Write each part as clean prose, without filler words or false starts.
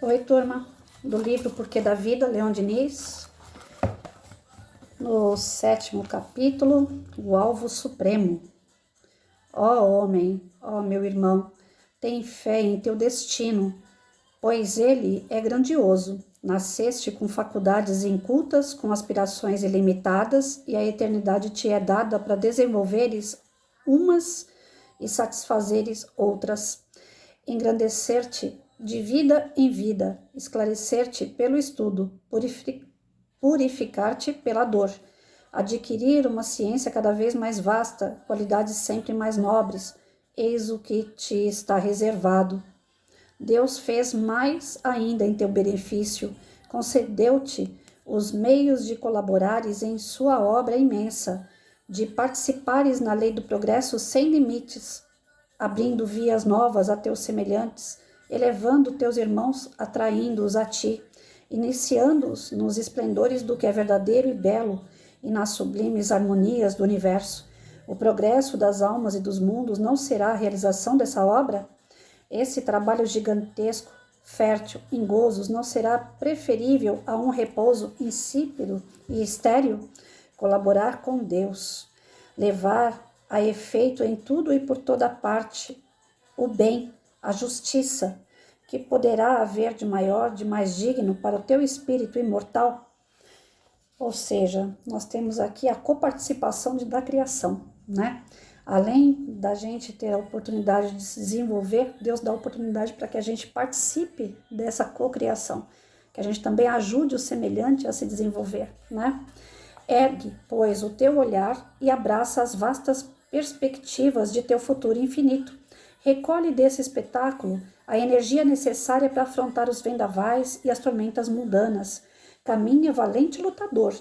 Oi, turma, do livro Porquê da Vida, Leon Diniz, no 7º capítulo, o alvo supremo. Ó homem, ó meu irmão, tem fé em teu destino, pois ele é grandioso. Nasceste com faculdades incultas, com aspirações ilimitadas, e a eternidade te é dada para desenvolveres umas e satisfazeres outras. Engrandecer-te de vida em vida, esclarecer-te pelo estudo, purificar-te pela dor, adquirir uma ciência cada vez mais vasta, qualidades sempre mais nobres, eis o que te está reservado. Deus fez mais ainda em teu benefício, concedeu-te os meios de colaborares em sua obra imensa, de participares na lei do progresso sem limites, abrindo vias novas a teus semelhantes, elevando teus irmãos, atraindo-os a ti, iniciando-os nos esplendores do que é verdadeiro e belo e nas sublimes harmonias do universo. O progresso das almas e dos mundos não será a realização dessa obra? Esse trabalho gigantesco, fértil em gozos, não será preferível a um repouso insípido e estéril? Colaborar com Deus, levar a efeito em tudo e por toda parte o bem, a justiça, que poderá haver de maior, de mais digno para o teu espírito imortal? Ou seja, nós temos aqui a coparticipação da criação, né? Além da gente ter a oportunidade de se desenvolver, Deus dá a oportunidade para que a gente participe dessa cocriação, que a gente também ajude o semelhante a se desenvolver, né? Ergue, pois, o teu olhar e abraça as vastas perspectivas de teu futuro infinito. Recolhe desse espetáculo a energia necessária para afrontar os vendavais e as tormentas mundanas. Caminha valente lutador.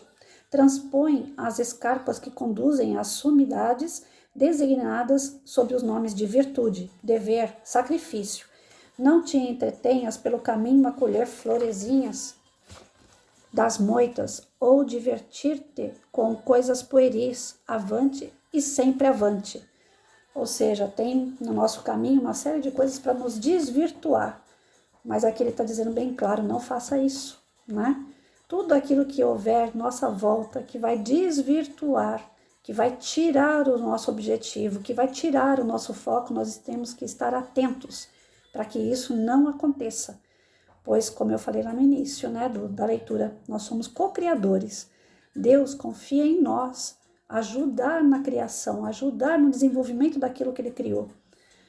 Transpõe as escarpas que conduzem às sumidades designadas sob os nomes de virtude, dever, sacrifício. Não te entretenhas pelo caminho a colher florezinhas das moitas ou divertir-te com coisas pueris, avante e sempre avante. Ou seja, tem no nosso caminho uma série de coisas para nos desvirtuar, mas aqui ele está dizendo bem claro, não faça isso, né? Tudo aquilo que houver nossa volta, que vai desvirtuar, que vai tirar o nosso objetivo, que vai tirar o nosso foco, nós temos que estar atentos para que isso não aconteça. Pois, como eu falei lá no início, né, da leitura, nós somos co-criadores. Deus confia em nós, ajudar na criação, ajudar no desenvolvimento daquilo que Ele criou.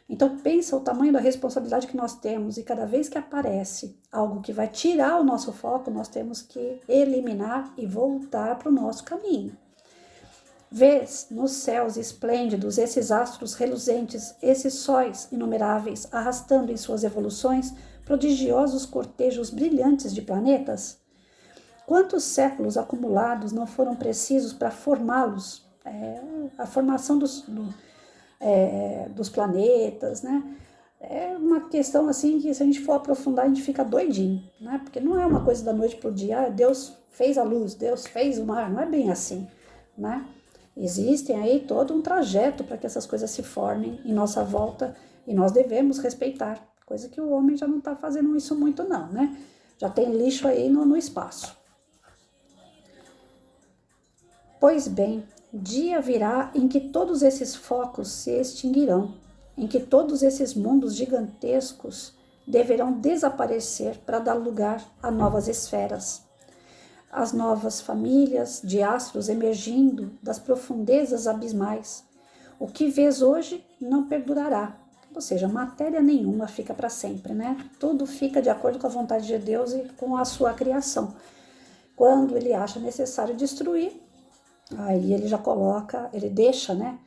Então, pensa o tamanho da responsabilidade que nós temos e cada vez que aparece algo que vai tirar o nosso foco, nós temos que eliminar e voltar para o nosso caminho. Vês nos céus esplêndidos esses astros reluzentes, esses sóis inumeráveis, arrastando em suas evoluções prodigiosos cortejos brilhantes de planetas? Quantos séculos acumulados não foram precisos para formá-los? A formação dos planetas, né? É uma questão assim que se a gente for aprofundar a gente fica doidinho, né? Porque não é uma coisa da noite para o dia, Deus fez a luz, Deus fez o mar, não é bem assim, né? Existem aí todo um trajeto para que essas coisas se formem em nossa volta e nós devemos respeitar, coisa que o homem já não está fazendo isso muito não, né? Já tem lixo aí no espaço. Pois bem, dia virá em que todos esses focos se extinguirão, em que todos esses mundos gigantescos deverão desaparecer para dar lugar a novas esferas. As novas famílias de astros emergindo das profundezas abismais. O que vês hoje não perdurará, ou seja, matéria nenhuma fica para sempre, né? Tudo fica de acordo com a vontade de Deus e com a sua criação. Quando ele acha necessário destruir, aí ele já coloca, ele deixa, né,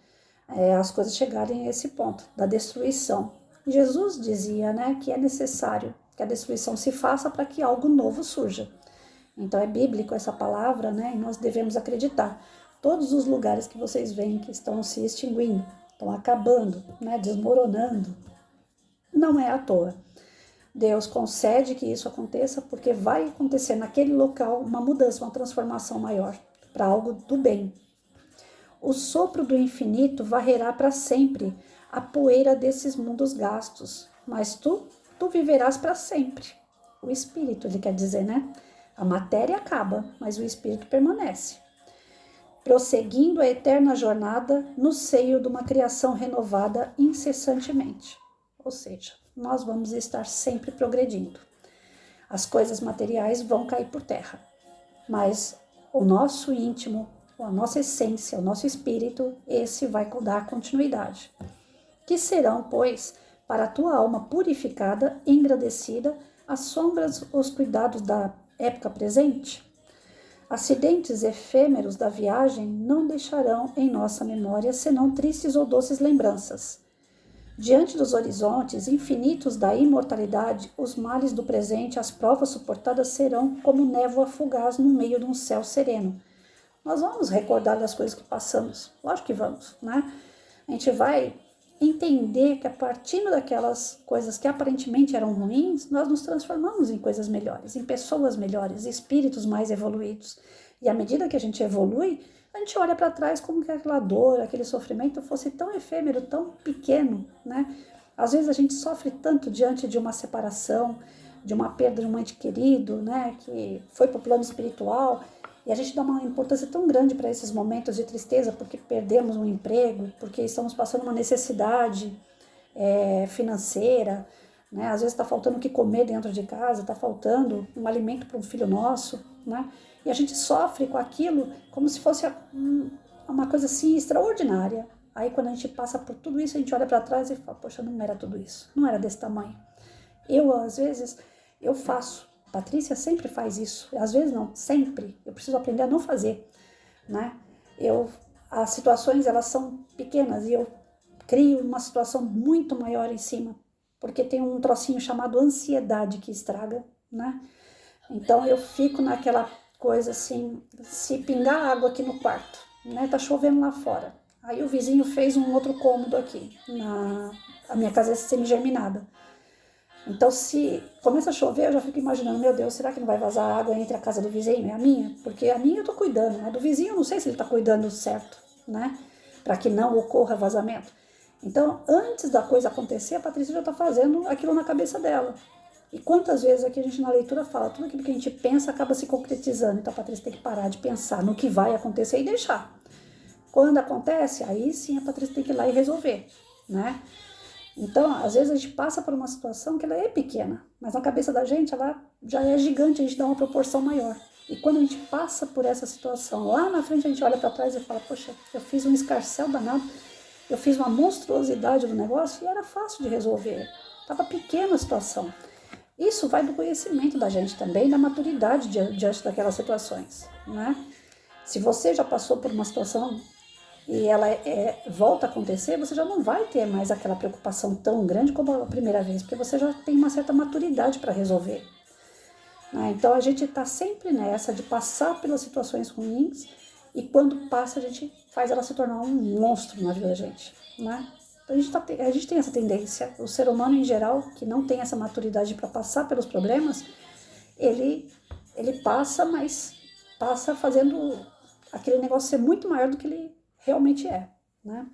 as coisas chegarem a esse ponto da destruição. Jesus dizia, né, que é necessário que a destruição se faça para que algo novo surja. Então é bíblico essa palavra, né? E nós devemos acreditar. Todos os lugares que vocês veem que estão se extinguindo, estão acabando, né? Desmoronando, não é à toa. Deus concede que isso aconteça porque vai acontecer naquele local uma mudança, uma transformação maior para algo do bem. O sopro do infinito varrerá para sempre a poeira desses mundos gastos, mas tu viverás para sempre. O espírito, ele quer dizer, né? A matéria acaba, mas o espírito permanece, prosseguindo a eterna jornada no seio de uma criação renovada incessantemente. Ou seja, nós vamos estar sempre progredindo. As coisas materiais vão cair por terra, mas o nosso íntimo, a nossa essência, o nosso espírito, esse vai dar continuidade. Que serão, pois, para a tua alma purificada, engrandecida, as sombras, os cuidados da época presente? Acidentes efêmeros da viagem não deixarão em nossa memória senão tristes ou doces lembranças. Diante dos horizontes infinitos da imortalidade, os males do presente, as provas suportadas serão como névoa fugaz no meio de um céu sereno. Nós vamos recordar das coisas que passamos, lógico que vamos, né? A gente vai entender que a partir daquelas coisas que aparentemente eram ruins, nós nos transformamos em coisas melhores, em pessoas melhores, espíritos mais evoluídos. E à medida que a gente evolui, a gente olha para trás como que aquela dor, aquele sofrimento fosse tão efêmero, tão pequeno, né? Às vezes a gente sofre tanto diante de uma separação, de uma perda de um ente querido, né? Que foi para o plano espiritual, e a gente dá uma importância tão grande para esses momentos de tristeza, porque perdemos um emprego, porque estamos passando uma necessidade financeira, né? Às vezes está faltando o que comer dentro de casa, está faltando um alimento para um filho nosso, né? E a gente sofre com aquilo como se fosse uma coisa assim extraordinária. Aí quando a gente passa por tudo isso, a gente olha para trás e fala, poxa, não era tudo isso, não era desse tamanho. Às vezes, eu faço. Patrícia sempre faz isso. Às vezes não, sempre. Eu preciso aprender a não fazer, né? As situações, elas são pequenas e eu crio uma situação muito maior em cima, porque tem um trocinho chamado ansiedade que estraga, né? Então eu fico naquela coisa assim, se pingar água aqui no quarto, né? Tá chovendo lá fora. Aí o vizinho fez um outro cômodo aqui, a minha casa é semi-germinada. Então, se começa a chover, eu já fico imaginando, meu Deus, será que não vai vazar água entre a casa do vizinho e a minha? Porque a minha eu tô cuidando, né? Do vizinho eu não sei se ele tá cuidando certo, né? Para que não ocorra vazamento. Então, antes da coisa acontecer, a Patrícia já tá fazendo aquilo na cabeça dela. E quantas vezes aqui a gente na leitura fala, tudo aquilo que a gente pensa acaba se concretizando. Então, a Patrícia tem que parar de pensar no que vai acontecer e deixar. Quando acontece, aí sim a Patrícia tem que ir lá e resolver, né? Então, às vezes a gente passa por uma situação que ela é pequena, mas na cabeça da gente ela já é gigante, a gente dá uma proporção maior. E quando a gente passa por essa situação, lá na frente a gente olha para trás e fala, poxa, eu fiz um escarcéu danado, eu fiz uma monstruosidade do negócio e era fácil de resolver, estava pequena a situação. Isso vai do conhecimento da gente também, da maturidade diante daquelas situações, né? Se você já passou por uma situação e ela volta a acontecer, você já não vai ter mais aquela preocupação tão grande como a primeira vez, porque você já tem uma certa maturidade para resolver, né? Então a gente está sempre nessa de passar pelas situações ruins e quando passa a gente faz ela se tornar um monstro na vida da gente, né? Então a gente tem essa tendência, o ser humano em geral, que não tem essa maturidade para passar pelos problemas, ele passa, mas passa fazendo aquele negócio ser muito maior do que ele realmente é, né?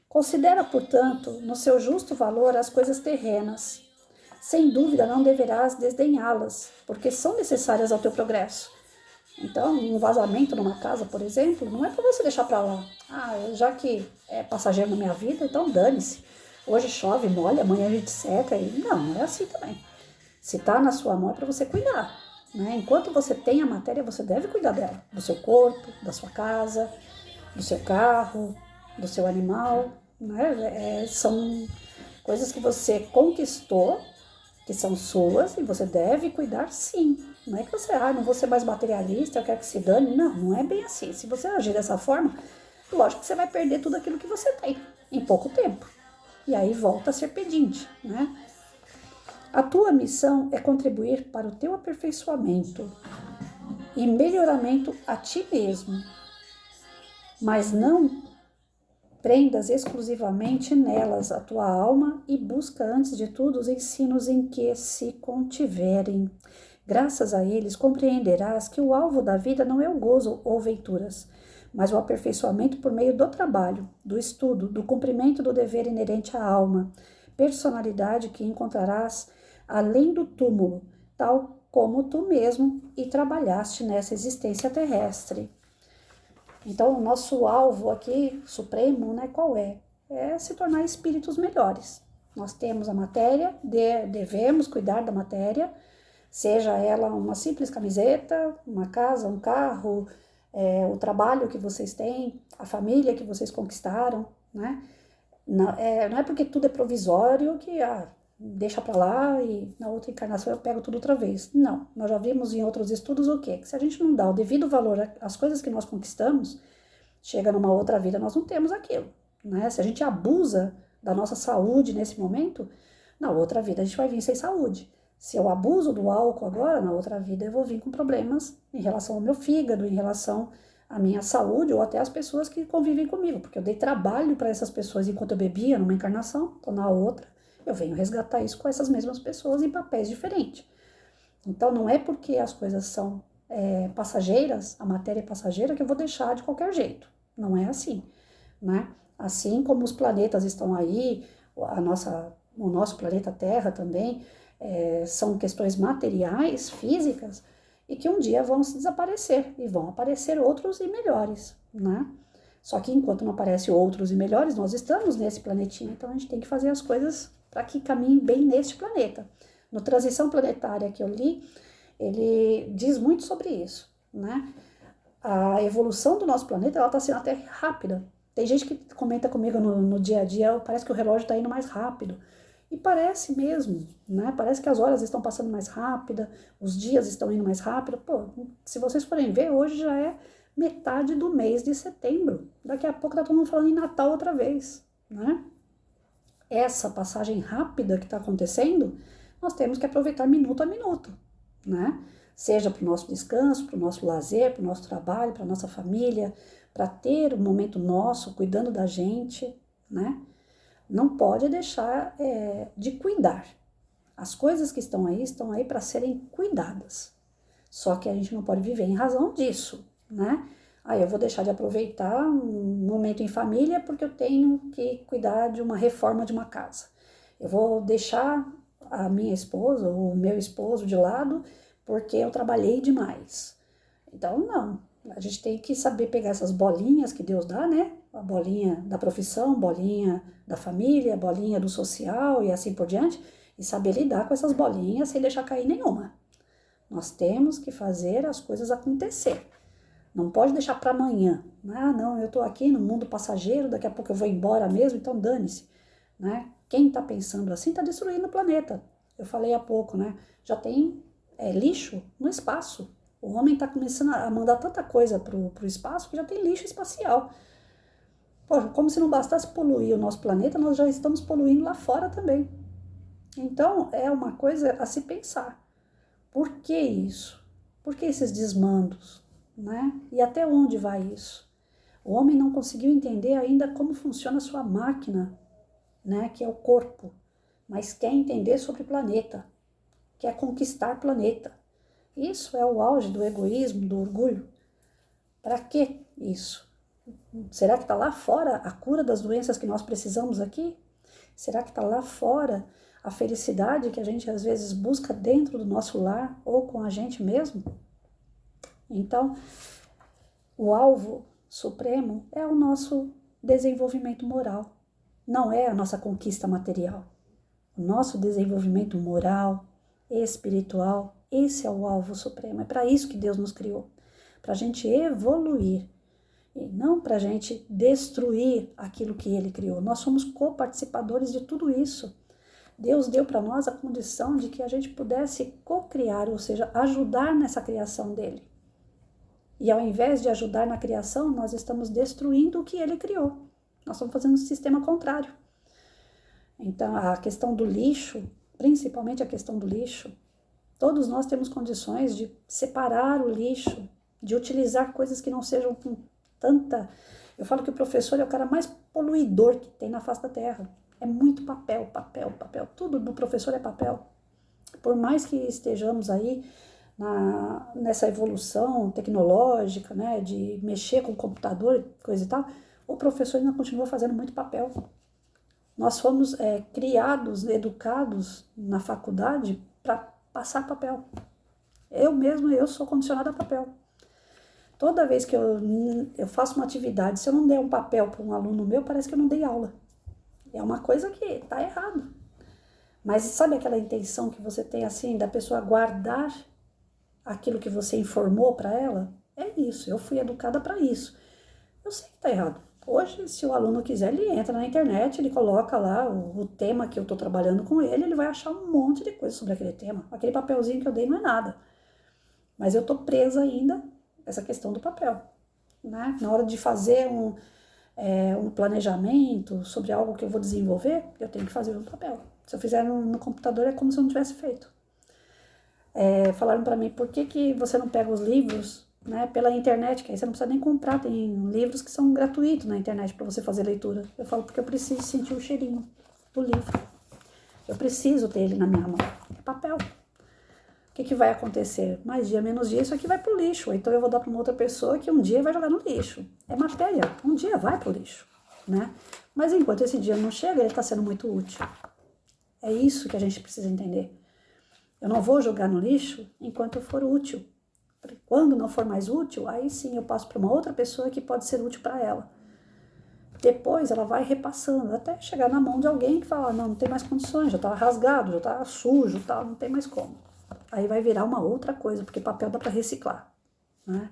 Considera, portanto, no seu justo valor as coisas terrenas. Sem dúvida não deverás desdenhá-las, porque são necessárias ao teu progresso. Então, um vazamento numa casa, por exemplo, não é para você deixar para lá. Já que é passageiro na minha vida, então dane-se. Hoje chove, molha, amanhã a gente seca. Não é assim também. Se está na sua mão é para você cuidar, né? Enquanto você tem a matéria, você deve cuidar dela, do seu corpo, da sua casa, do seu carro, do seu animal, né? São coisas que você conquistou, que são suas, e você deve cuidar sim. Não é que você, não vou ser mais materialista, eu quero que se dane. Não é bem assim. Se você agir dessa forma, lógico que você vai perder tudo aquilo que você tem em pouco tempo. E aí volta a ser pedinte, né? A tua missão é contribuir para o teu aperfeiçoamento e melhoramento a ti mesmo, mas não prendas exclusivamente nelas a tua alma e busca antes de tudo os ensinos em que se contiverem. Graças a eles compreenderás que o alvo da vida não é o gozo ou venturas, mas o aperfeiçoamento por meio do trabalho, do estudo, do cumprimento do dever inerente à alma, personalidade que encontrarás além do túmulo, tal como tu mesmo e trabalhaste nessa existência terrestre. Então, o nosso alvo aqui, supremo, né, qual é? É se tornar espíritos melhores. Nós temos a matéria, devemos cuidar da matéria, seja ela uma simples camiseta, uma casa, um carro, o trabalho que vocês têm, a família que vocês conquistaram, né? Não é porque tudo é provisório que deixa para lá e na outra encarnação eu pego tudo outra vez. Não, nós já vimos em outros estudos o quê? Que se a gente não dá o devido valor às coisas que nós conquistamos, chega numa outra vida, nós não temos aquilo, né? Se a gente abusa da nossa saúde nesse momento, na outra vida a gente vai vir sem saúde. Se eu abuso do álcool agora, na outra vida eu vou vir com problemas em relação ao meu fígado, em relação à minha saúde ou até às pessoas que convivem comigo, porque eu dei trabalho para essas pessoas enquanto eu bebia numa encarnação, então na outra eu venho resgatar isso com essas mesmas pessoas em papéis diferentes. Então não é porque as coisas são passageiras, a matéria é passageira, que eu vou deixar de qualquer jeito. Não é assim, né? Assim como os planetas estão aí, o nosso planeta Terra também, são questões materiais, físicas, e que um dia vão se desaparecer, e vão aparecer outros e melhores, né? Só que enquanto não aparecem outros e melhores, nós estamos nesse planetinho, então a gente tem que fazer as coisas para que caminhe bem neste planeta. No Transição Planetária que eu li, ele diz muito sobre isso, né? A evolução do nosso planeta, ela está sendo até rápida. Tem gente que comenta comigo no dia a dia, parece que o relógio está indo mais rápido. E parece mesmo, né? Parece que as horas estão passando mais rápida, os dias estão indo mais rápido. Pô, se vocês forem ver, hoje já é metade do mês de setembro. Daqui a pouco tá todo mundo falando em Natal outra vez, né? Essa passagem rápida que está acontecendo, nós temos que aproveitar minuto a minuto, né? Seja para o nosso descanso, para o nosso lazer, para o nosso trabalho, para a nossa família, para ter um momento nosso, cuidando da gente, né? Não pode deixar de cuidar. As coisas que estão aí para serem cuidadas. Só que a gente não pode viver em razão disso, né? Aí eu vou deixar de aproveitar um momento em família porque eu tenho que cuidar de uma reforma de uma casa. Eu vou deixar a minha esposa ou o meu esposo de lado porque eu trabalhei demais. Então, não. A gente tem que saber pegar essas bolinhas que Deus dá, né? A bolinha da profissão, bolinha da família, bolinha do social e assim por diante, e saber lidar com essas bolinhas sem deixar cair nenhuma. Nós temos que fazer as coisas acontecer. Não pode deixar para amanhã. Ah, não, eu estou aqui no mundo passageiro, daqui a pouco eu vou embora mesmo, então dane-se, né? Quem está pensando assim está destruindo o planeta. Eu falei há pouco, né? Já tem lixo no espaço. O homem está começando a mandar tanta coisa para o espaço que já tem lixo espacial. Poxa, como se não bastasse poluir o nosso planeta, nós já estamos poluindo lá fora também. Então, é uma coisa a se pensar. Por que isso? Por que esses desmandos, né? E até onde vai isso? O homem não conseguiu entender ainda como funciona a sua máquina, né? Que é o corpo. Mas quer entender sobre o planeta. Quer conquistar o planeta. Isso é o auge do egoísmo, do orgulho. Para que isso? Será que está lá fora a cura das doenças que nós precisamos aqui? Será que está lá fora a felicidade que a gente às vezes busca dentro do nosso lar ou com a gente mesmo? Então, o alvo supremo é o nosso desenvolvimento moral, não é a nossa conquista material. O nosso desenvolvimento moral, espiritual, esse é o alvo supremo. É para isso que Deus nos criou, para a gente evoluir e não para a gente destruir aquilo que Ele criou. Nós somos coparticipadores de tudo isso. Deus deu para nós a condição de que a gente pudesse co-criar, ou seja, ajudar nessa criação dele. E ao invés de ajudar na criação, nós estamos destruindo o que Ele criou. Nós estamos fazendo um sistema contrário. Então, a questão do lixo, principalmente a questão do lixo, todos nós temos condições de separar o lixo, de utilizar coisas que não sejam com tanta... Eu falo que o professor é o cara mais poluidor que tem na face da Terra. É muito papel, papel, papel. Tudo do professor é papel. Por mais que estejamos aí nessa evolução tecnológica, né, de mexer com o computador e coisa e tal, o professor ainda continua fazendo muito papel. Nós fomos criados, educados na faculdade para passar papel. Eu sou condicionada a papel. Toda vez que eu faço uma atividade, se eu não der um papel para um aluno meu, parece que eu não dei aula. É uma coisa que tá errado. Mas sabe aquela intenção que você tem assim, da pessoa guardar aquilo que você informou para ela? É isso, eu fui educada para isso. Eu sei que tá errado. Hoje, se o aluno quiser, ele entra na internet, ele coloca lá o tema que eu estou trabalhando com ele vai achar um monte de coisa sobre aquele tema. Aquele papelzinho que eu dei não é nada. Mas eu estou presa ainda a essa questão do papel. Né? Na hora de fazer um planejamento sobre algo que eu vou desenvolver, eu tenho que fazer no papel. Se eu fizer no computador, é como se eu não tivesse feito. Falaram para mim, por que você não pega os livros, né, pela internet, que aí você não precisa nem comprar, tem livros que são gratuitos na internet para você fazer leitura. Eu falo porque eu preciso sentir o cheirinho do livro. Eu preciso ter ele na minha mão. É papel. O que vai acontecer? Mais dia, menos dia, isso aqui vai pro lixo. Então eu vou dar para uma outra pessoa que um dia vai jogar no lixo. É matéria, um dia vai pro lixo, né? Mas enquanto esse dia não chega, ele está sendo muito útil. É isso que a gente precisa entender. Eu não vou jogar no lixo enquanto for útil. Quando não for mais útil, aí sim eu passo para uma outra pessoa que pode ser útil para ela. Depois ela vai repassando, até chegar na mão de alguém que fala, não tem mais condições, já está rasgado, já está sujo, tá, não tem mais como. Aí vai virar uma outra coisa, porque papel dá para reciclar. Né?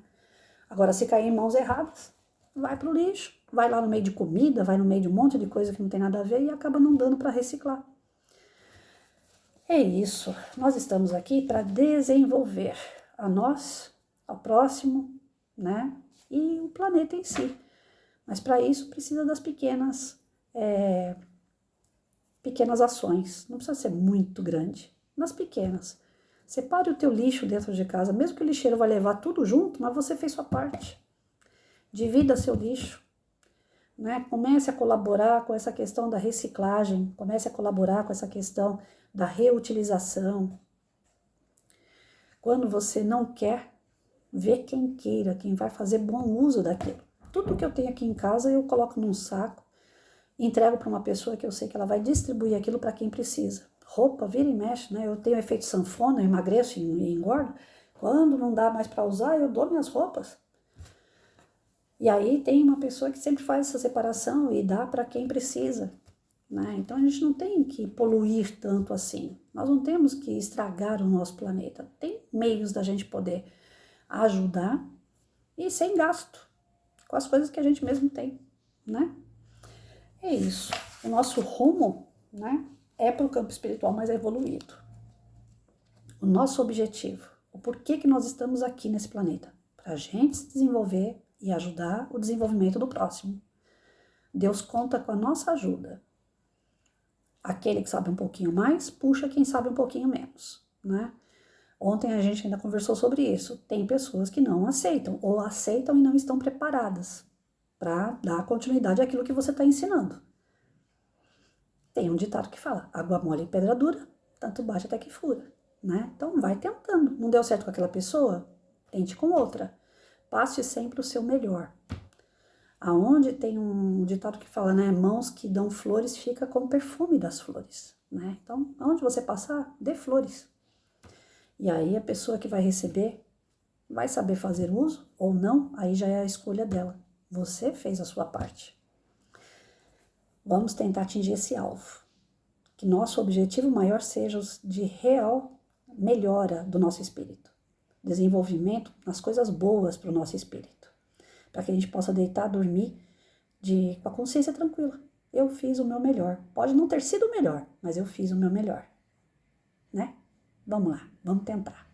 Agora, se cair em mãos erradas, vai para o lixo, vai lá no meio de comida, vai no meio de um monte de coisa que não tem nada a ver e acaba não dando para reciclar. É isso, nós estamos aqui para desenvolver a nós, ao próximo, né? E o planeta em si. Mas para isso precisa das pequenas ações. Não precisa ser muito grande, nas pequenas. Separe o teu lixo dentro de casa, mesmo que o lixeiro vai levar tudo junto, mas você fez sua parte. Divida seu lixo. Né? Comece a colaborar com essa questão da reciclagem, comece a colaborar com essa questão da reutilização. Quando você não quer, vê quem queira, quem vai fazer bom uso daquilo. Tudo que eu tenho aqui em casa eu coloco num saco, entrego para uma pessoa que eu sei que ela vai distribuir aquilo para quem precisa. Roupa, vira e mexe, né? Eu tenho efeito sanfona, eu emagreço e engordo. Quando não dá mais para usar, eu dou minhas roupas. E aí tem uma pessoa que sempre faz essa separação e dá para quem precisa. Né? Então a gente não tem que poluir tanto assim. Nós não temos que estragar o nosso planeta. Tem meios da gente poder ajudar e sem gasto, com as coisas que a gente mesmo tem. Né? É isso. O nosso rumo, né, é para o campo espiritual mais evoluído. O nosso objetivo, o porquê que nós estamos aqui nesse planeta, para a gente se desenvolver e ajudar o desenvolvimento do próximo. Deus conta com a nossa ajuda. Aquele que sabe um pouquinho mais, puxa quem sabe um pouquinho menos, né? Ontem a gente ainda conversou sobre isso. Tem pessoas que não aceitam, ou aceitam e não estão preparadas para dar continuidade àquilo que você está ensinando. Tem um ditado que fala, água mole em pedra dura, tanto bate até que fura, né? Então vai tentando. Não deu certo com aquela pessoa? Tente com outra. Passe sempre o seu melhor. Aonde tem um ditado que fala, né? Mãos que dão flores fica com o perfume das flores, né? Então, aonde você passar, dê flores. E aí a pessoa que vai receber vai saber fazer uso ou não, aí já é a escolha dela. Você fez a sua parte. Vamos tentar atingir esse alvo. Que nosso objetivo maior seja de real melhora do nosso espírito. Desenvolvimento nas coisas boas para o nosso espírito. Para que a gente possa deitar, dormir com a consciência tranquila. Eu fiz o meu melhor. Pode não ter sido o melhor, mas eu fiz o meu melhor. Né? Vamos lá, vamos tentar.